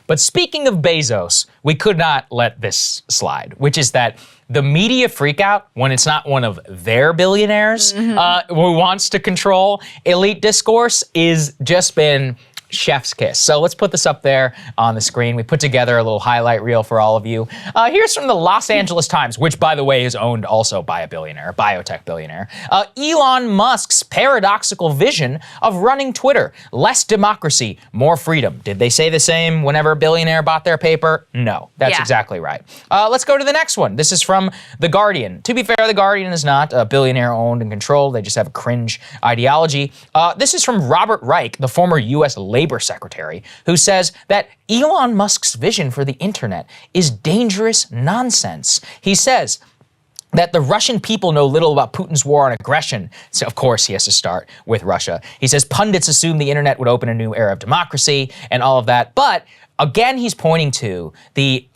But speaking of Bezos, we could not let this slide, which is that the media freakout when it's not one of their billionaires who wants to control elite discourse is just been chef's kiss. So let's put this up there on the screen. We put together a little highlight reel for all of you. Here's from the Los Angeles Times, which, by the way, is owned also by a billionaire, a biotech billionaire. Elon Musk's paradoxical vision of running Twitter. Less democracy, more freedom. Did they say the same whenever a billionaire bought their paper? No, that's exactly right. Let's go to the next one. This is from The Guardian. To be fair, The Guardian is not a billionaire owned and controlled. They just have a cringe ideology. This is from Robert Reich, the former U.S. Labor Secretary, who says that Elon Musk's vision for the internet is dangerous nonsense. He says that the Russian people know little about Putin's war on aggression. So, of course, he has to start with Russia. He says pundits assumed the internet would open a new era of democracy and all of that. But again, he's pointing to the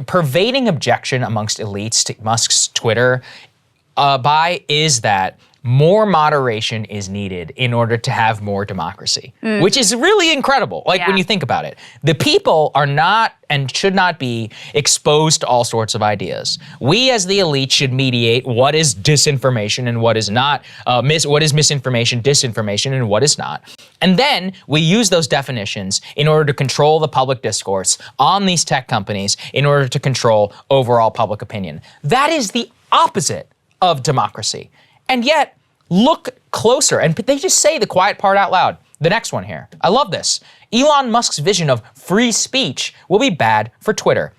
pervading objection amongst elites to Musk's Twitter is that more moderation is needed in order to have more democracy, which is really incredible. Like when you think about it, the people are not and should not be exposed to all sorts of ideas. We as the elite should mediate what is disinformation and what is not, what is misinformation, disinformation, and what is not. And then we use those definitions in order to control the public discourse on these tech companies in order to control overall public opinion. That is the opposite of democracy. And yet, look closer, and they just say the quiet part out loud. The next one here. I love this. Elon Musk's vision of free speech will be bad for Twitter.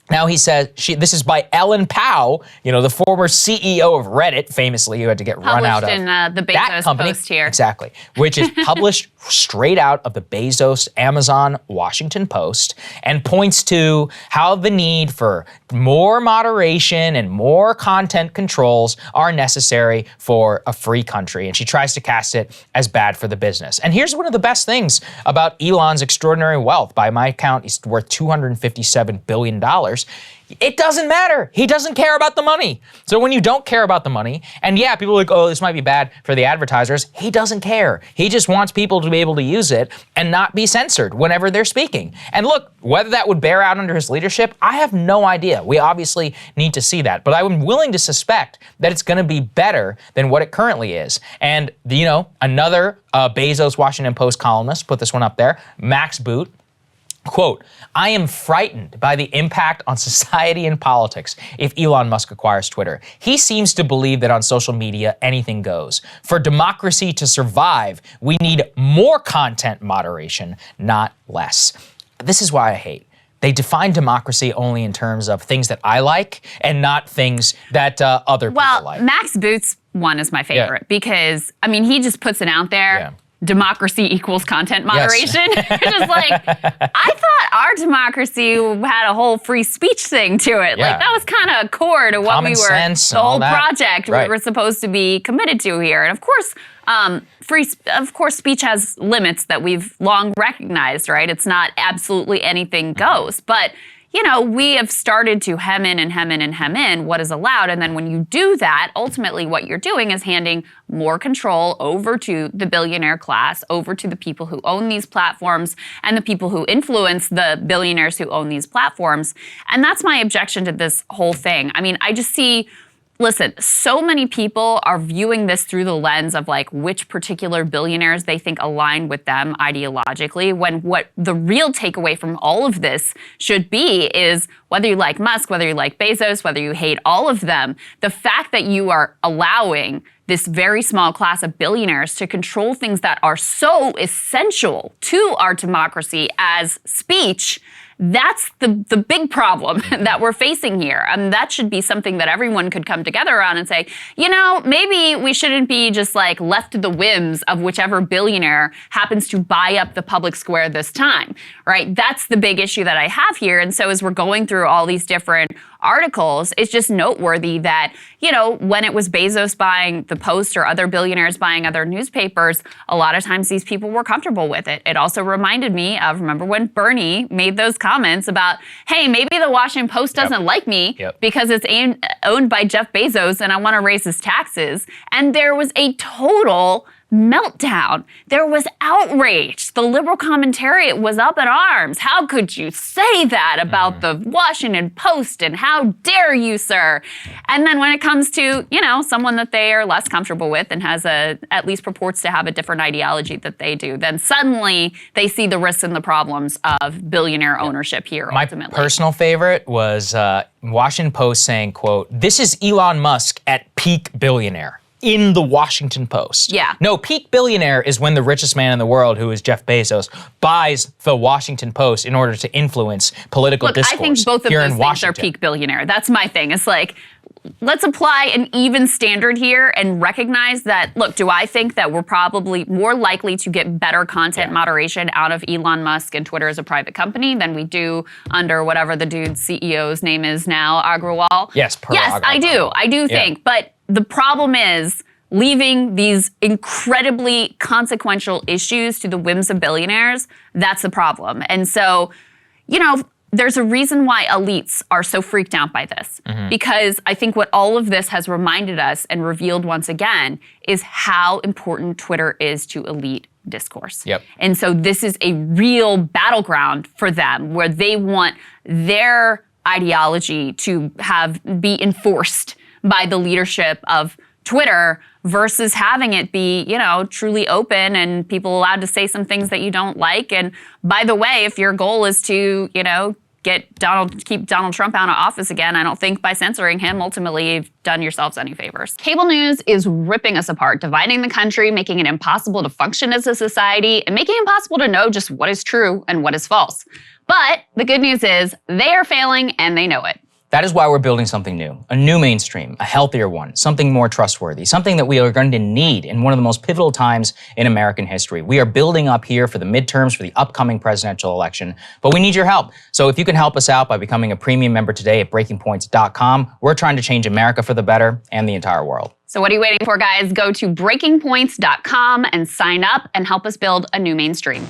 Now he says, this is by Ellen Pao, the former CEO of Reddit, famously, who had to get run out of in the Bezos company, post here. Exactly, which is published straight out of the Bezos, Amazon, Washington Post, and points to how the need for more moderation and more content controls are necessary for a free country. And she tries to cast it as bad for the business. And here's one of the best things about Elon's extraordinary wealth. By my count, he's worth $257 billion. It doesn't matter. He doesn't care about the money. So when you don't care about the money, and yeah, people are like, oh, this might be bad for the advertisers. He doesn't care. He just wants people to be able to use it and not be censored whenever they're speaking. And look, whether that would bear out under his leadership, I have no idea. We obviously need to see that. But I'm willing to suspect that it's going to be better than what it currently is. And, another Bezos Washington Post columnist, put this one up there, Max Boot, quote, I am frightened by the impact on society and politics if Elon Musk acquires Twitter. He seems to believe that on social media, anything goes. For democracy to survive, we need more content moderation, not less. This is why I hate. They define democracy only in terms of things that I like and not things that other people like. Well, Max Boot's one is my favorite because, he just puts it out there. Yeah. Democracy equals content moderation. Yes. Just like, I thought our democracy had a whole free speech thing to it. Yeah. Like that was kind of core to what Common we were, sense the whole project right. we were supposed to be committed to here. And of course, speech has limits that we've long recognized, right? It's not absolutely anything goes, but we have started to hem in what is allowed. And then when you do that, ultimately what you're doing is handing more control over to the billionaire class, over to the people who own these platforms and the people who influence the billionaires who own these platforms. And that's my objection to this whole thing. I just see, listen, so many people are viewing this through the lens of like which particular billionaires they think align with them ideologically, when what the real takeaway from all of this should be is whether you like Musk, whether you like Bezos, whether you hate all of them, the fact that you are allowing this very small class of billionaires to control things that are so essential to our democracy as speech, that's the big problem that we're facing here. That should be something that everyone could come together on and say, maybe we shouldn't be just like left to the whims of whichever billionaire happens to buy up the public square this time, right? That's the big issue that I have here. And so as we're going through all these different articles, it's just noteworthy that, when it was Bezos buying the Post or other billionaires buying other newspapers, a lot of times these people were comfortable with it. It also reminded me of, remember when Bernie made those comments about, hey, maybe the Washington Post doesn't like me because it's owned by Jeff Bezos and I want to raise his taxes. And there was a total meltdown. There was outrage. The liberal commentariat was up in arms. How could you say that about the Washington Post, and how dare you, sir? And then when it comes to, someone that they are less comfortable with and has at least purports to have a different ideology that they do, then suddenly they see the risks and the problems of billionaire ownership here ultimately. My personal favorite was Washington Post saying, quote, "This is Elon Musk at peak billionaire." In the Washington Post. Yeah. No, peak billionaire is when the richest man in the world, who is Jeff Bezos, buys the Washington Post in order to influence political discourse. I think both of here those in things Washington. are peak billionaire. That's my thing. It's like, let's apply an even standard here and recognize that, look, do I think that we're probably more likely to get better content moderation out of Elon Musk and Twitter as a private company than we do under whatever the dude's CEO's name is now, Agrawal? Yes, Agrawal. I do. I do think. But the problem is leaving these incredibly consequential issues to the whims of billionaires. That's the problem. And so, there's a reason why elites are so freaked out by this. Because I think what all of this has reminded us and revealed once again is how important Twitter is to elite discourse. Yep. And so this is a real battleground for them where they want their ideology to be enforced by the leadership of Twitter versus having it be, truly open and people allowed to say some things that you don't like. And by the way, if your goal is to, keep Donald Trump out of office again, I don't think by censoring him, ultimately you've done yourselves any favors. Cable news is ripping us apart, dividing the country, making it impossible to function as a society, and making it impossible to know just what is true and what is false. But the good news is they are failing and they know it. That is why we're building something new, a new mainstream, a healthier one, something more trustworthy, something that we are going to need in one of the most pivotal times in American history. We are building up here for the midterms, for the upcoming presidential election, but we need your help. So if you can help us out by becoming a premium member today at breakingpoints.com, we're trying to change America for the better and the entire world. So what are you waiting for, guys? Go to breakingpoints.com and sign up and help us build a new mainstream.